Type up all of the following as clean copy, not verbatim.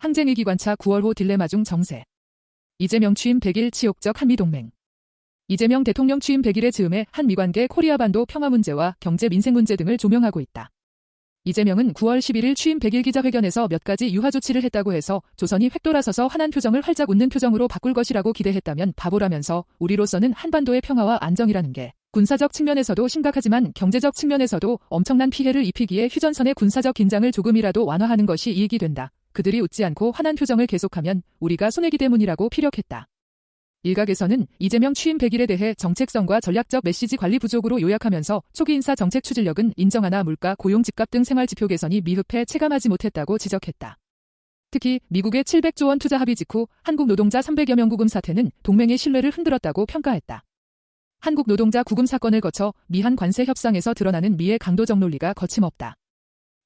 항쟁 위기관차 9월호 딜레마 중 정세. 이재명 취임 100일 치욕적 한미동맹. 이재명 대통령 취임 100일의 즈음에 한미관계 코리아반도 평화 문제와 경제 민생 문제 등을 조명하고 있다. 이재명은 9월 11일 취임 100일 기자회견에서 몇 가지 유화 조치를 했다고 해서 조선이 획돌아서서 환한 표정을 활짝 웃는 표정으로 바꿀 것이라고 기대했다면 바보라면서 우리로서는 한반도의 평화와 안정이라는 게 군사적 측면에서도 심각하지만 경제적 측면에서도 엄청난 피해를 입히기에 휴전선의 군사적 긴장을 조금이라도 완화하는 것이 이익이 된다. 그들이 웃지 않고 환한 표정을 계속하면 우리가 손해기 때문이라고 피력했다. 일각에서는 이재명 취임 100일에 대해 정책성과 전략적 메시지 관리 부족으로 요약하면서 초기 인사 정책 추진력은 인정하나 물가, 고용, 집값 등 생활지표 개선이 미흡해 체감하지 못했다고 지적했다. 특히 미국의 700조 원 투자 합의 직후 한국 노동자 300여 명 구금 사태는 동맹의 신뢰를 흔들었다고 평가했다. 한국 노동자 구금 사건을 거쳐 미한 관세 협상에서 드러나는 미의 강도적 논리가 거침없다.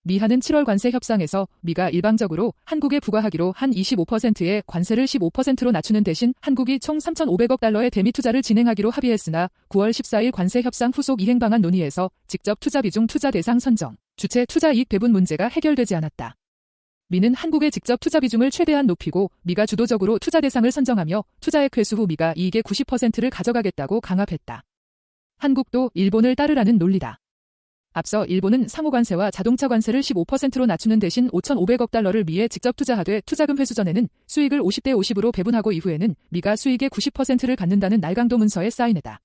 미한은 7월 관세 협상에서 미가 일방적으로 한국에 부과하기로 한 25%의 관세를 15%로 낮추는 대신 한국이 총 3,500억 달러의 대미 투자를 진행하기로 합의했으나 9월 14일 관세 협상 후속 이행 방안 논의에서 직접 투자 비중, 투자 대상 선정, 주체 투자 이익 배분 문제가 해결되지 않았다. 미는 한국의 직접 투자 비중을 최대한 높이고 미가 주도적으로 투자 대상을 선정하며 투자액 회수 후 미가 이익의 90%를 가져가겠다고 강압했다. 한국도 일본을 따르라는 논리다. 앞서 일본은 상호관세와 자동차 관세를 15%로 낮추는 대신 5,500억 달러를 미에 직접 투자하되 투자금 회수 전에는 수익을 50대 50으로 배분하고 이후에는 미가 수익의 90%를 갖는다는 날강도 문서에 사인했다.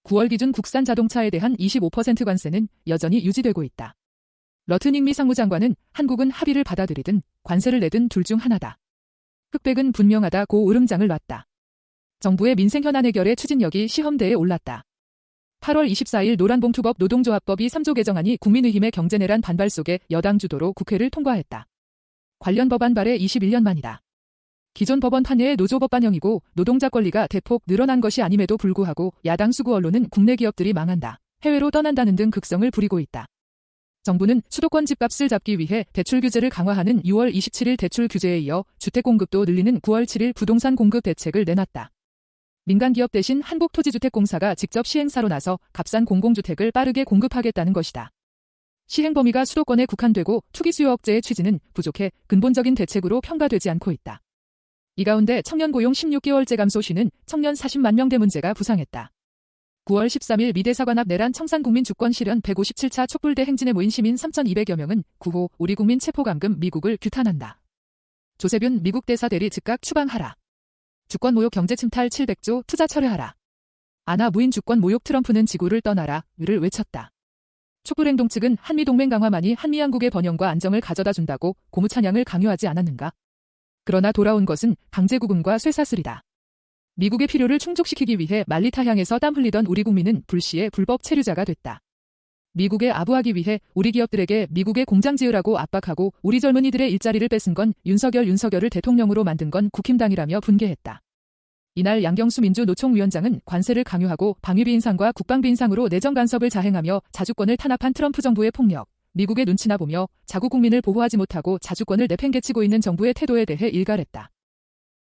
9월 기준 국산 자동차에 대한 25% 관세는 여전히 유지되고 있다. 러트닝 미 상무장관은 한국은 합의를 받아들이든 관세를 내든 둘 중 하나다. 흑백은 분명하다고 으름장을 놨다. 정부의 민생 현안 해결의 추진력이 시험대에 올랐다. 8월 24일 노란봉투법 노동조합법이 3조 개정안이 국민의힘의 경제내란 반발 속에 여당 주도로 국회를 통과했다. 관련 법안 발의 21년 만이다. 기존 법원 판례의 노조법 반영이고 노동자 권리가 대폭 늘어난 것이 아님에도 불구하고 야당 수구 언론은 국내 기업들이 망한다, 해외로 떠난다는 등 극성을 부리고 있다. 정부는 수도권 집값을 잡기 위해 대출 규제를 강화하는 6월 27일 대출 규제에 이어 주택 공급도 늘리는 9월 7일 부동산 공급 대책을 내놨다. 민간기업 대신 한국토지주택공사가 직접 시행사로 나서 값싼 공공주택을 빠르게 공급하겠다는 것이다. 시행 범위가 수도권에 국한되고 투기 수요 억제의 취지는 부족해 근본적인 대책으로 평가되지 않고 있다. 이 가운데 청년 고용 16개월제 감소 시는 청년 40만 명대 문제가 부상했다. 9월 13일 미대사관 앞 내란 청산국민 주권 실현 157차 촛불대 행진에 모인 시민 3,200여 명은 9호 우리 국민 체포감금 미국을 규탄한다. 조세균 미국 대사 대리 즉각 추방하라. 주권 모욕 경제 침탈 700조 투자 철회하라. 아나 무인 주권 모욕 트럼프는 지구를 떠나라 를 외쳤다. 촛불행동 측은 한미동맹 강화만이 한미양국의 번영과 안정을 가져다 준다고 고무찬양을 강요하지 않았는가? 그러나 돌아온 것은 강제구금과 쇠사슬이다. 미국의 필요를 충족시키기 위해 말리타 향에서 땀 흘리던 우리 국민은 불시에 불법 체류자가 됐다. 미국에 아부하기 위해 우리 기업들에게 미국에 공장 지으라고 압박하고 우리 젊은이들의 일자리를 뺏은 건 윤석열을 대통령으로 만든 건 국힘당이라며 분개했다. 이날 양경수 민주노총위원장은 관세를 강요하고 방위비 인상과 국방비 인상으로 내정 간섭을 자행하며 자주권을 탄압한 트럼프 정부의 폭력, 미국의 눈치나 보며 자국 국민을 보호하지 못하고 자주권을 내팽개치고 있는 정부의 태도에 대해 일갈했다.